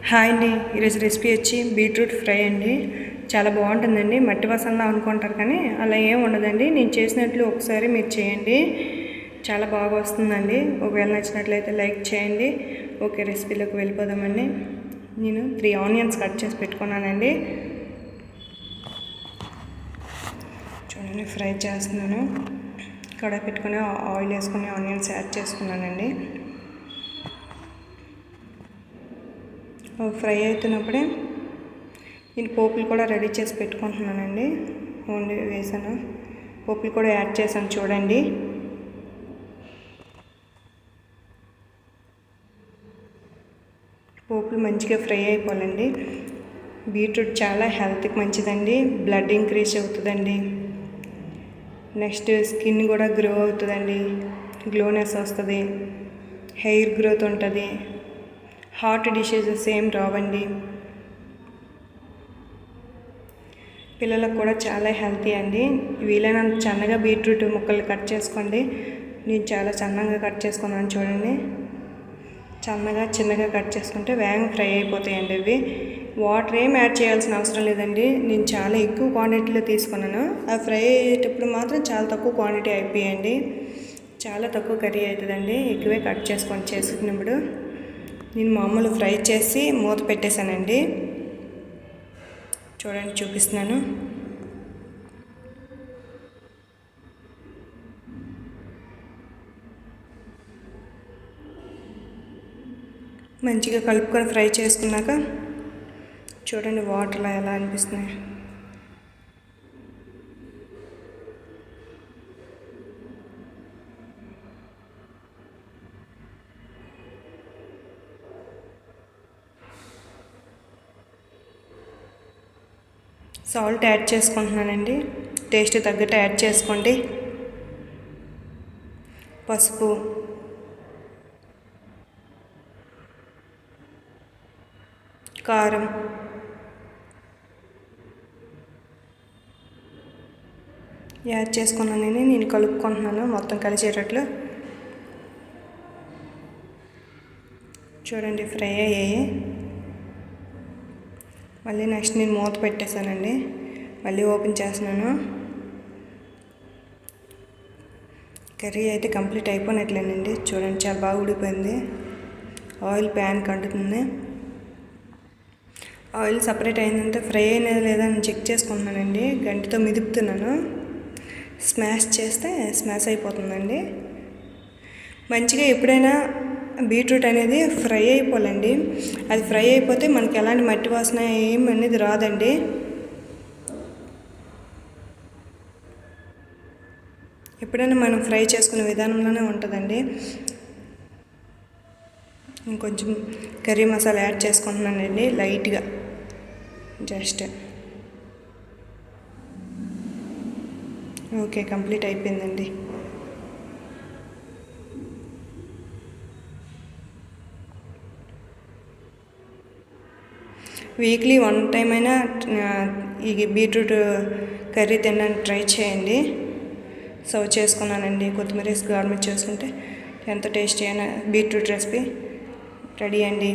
Hi అండి, ఈరోజు recipe వచ్చి బీట్రూట్ ఫ్రై అండి. చాలా బాగుంటుందండి. మట్టి వాసనలా అనుకుంటారు కానీ అలా ఏం ఉండదండి. నేను చేసినట్లు ఒకసారి మీరు చేయండి, చాలా బాగా వస్తుందండి. ఒకవేళ నచ్చినట్లయితే లైక్ చేయండి. ఓకే, రెసిపీలోకి వెళ్ళిపోదామండి. నేను 3 ఆనియన్స్ కట్ చేసి పెట్టుకున్నానండి. చూడండి, ఫ్రై చేస్తున్నాను. కడాయి పెట్టుకుని ఆయిల్ వేసుకుని ఆనియన్స్ యాడ్ చేసుకున్నానండి. ఫ్రై అవుతున్నప్పుడే నేను పోపులు కూడా రెడీ చేసి పెట్టుకుంటున్నానండి. ఓన్లీ వేసాను, పోపులు కూడా యాడ్ చేశాను. చూడండి, పోపులు మంచిగా ఫ్రై అయిపోవాలండి. బీట్రూట్ చాలా హెల్త్కి మంచిదండి. బ్లడ్ ఇంక్రీజ్ అవుతుందండి. నెక్స్ట్ స్కిన్ కూడా గ్రో అవుతుందండి. గ్లోనెస్ వస్తుంది, హెయిర్ గ్రోత్ ఉంటుంది. హార్ట్ డిసీజెస్ ఏం రావండి. పిల్లలకు కూడా చాలా హెల్తీ అండి. వీలైనంత సన్నగా బీట్రూట్ ముక్కలు కట్ చేసుకోండి. నేను చాలా సన్నగా కట్ చేసుకున్నాను. చూడండి, చిన్నగా కట్ చేసుకుంటే వేగంగా ఫ్రై అయిపోతాయండి. ఇవి వాటర్ ఏం యాడ్ చేయాల్సిన అవసరం లేదండి. నేను చాలా ఎక్కువ క్వాంటిటీలో తీసుకున్నాను. ఆ ఫ్రై అయ్యేటప్పుడు మాత్రం చాలా తక్కువ క్వాంటిటీ అయిపోయాయండి. చాలా తక్కువ కర్రీ అవుతుందండి. ఎక్కువే కట్ చేసుకొని చేసుకున్నప్పుడు నేను మామూలు ఫ్రై చేసి మూత పెట్టేశానండి. చూడండి, చూపిస్తున్నాను. మంచిగా కలుపుకొని ఫ్రై చేసుకున్నాక చూడండి వాటర్లో ఎలా అనిపిస్తున్నాయి. సాల్ట్ యాడ్ చేసుకుంటున్నానండి. టేస్ట్ తగ్గట్టు యాడ్ చేసుకోండి. పసుపు, కారం, యాడ్ చేసుకున్నానని నేను కలుపుకుంటున్నాను మొత్తం కలిసేటట్లు. చూడండి, ఫ్రై అయ్యాయి. మళ్ళీ నెక్స్ట్ నేను మూత పెట్టేశానండి. మళ్ళీ ఓపెన్ చేస్తున్నాను. కర్రీ అయితే కంప్లీట్ అయిపోయినట్లేనండి. చూడండి, చాలా బాగా ఉడిపోయింది. ఆయిల్ ప్యాన్కి అంటుతుంది. ఆయిల్ సపరేట్ అయిందంటే ఫ్రై అయినది లేదా అని చెక్ చేసుకుంటున్నానండి. గంటితో మిదుపుతున్నాను. స్మాష్ చేస్తే స్మాష్ అయిపోతుందండి. మంచిగా ఎప్పుడైనా బీట్రూట్ అనేది ఫ్రై అయిపోవాలండి. అది ఫ్రై అయిపోతే మనకి ఎలాంటి మట్టి వాసన ఏం అనేది రాదండి. ఎప్పుడైనా మనం ఫ్రై చేసుకునే విధానంలోనే ఉంటుందండి. ఇంకొంచెం కర్రీ మసాలా యాడ్ చేసుకుంటున్నానండి లైట్గా, జస్ట్. ఓకే, కంప్లీట్ అయిపోయిందండి. వీక్లీ 1 టైం అయినా ఈ బీట్రూట్ కర్రీ తినడానికి ట్రై చేయండి. సర్వ్ చేసుకున్నానండి. కొత్తిమీర వేసి గార్నిష్ చేసుకుంటే ఎంత టేస్టీ అయినా బీట్రూట్ రెసిపీ రెడీ అండి.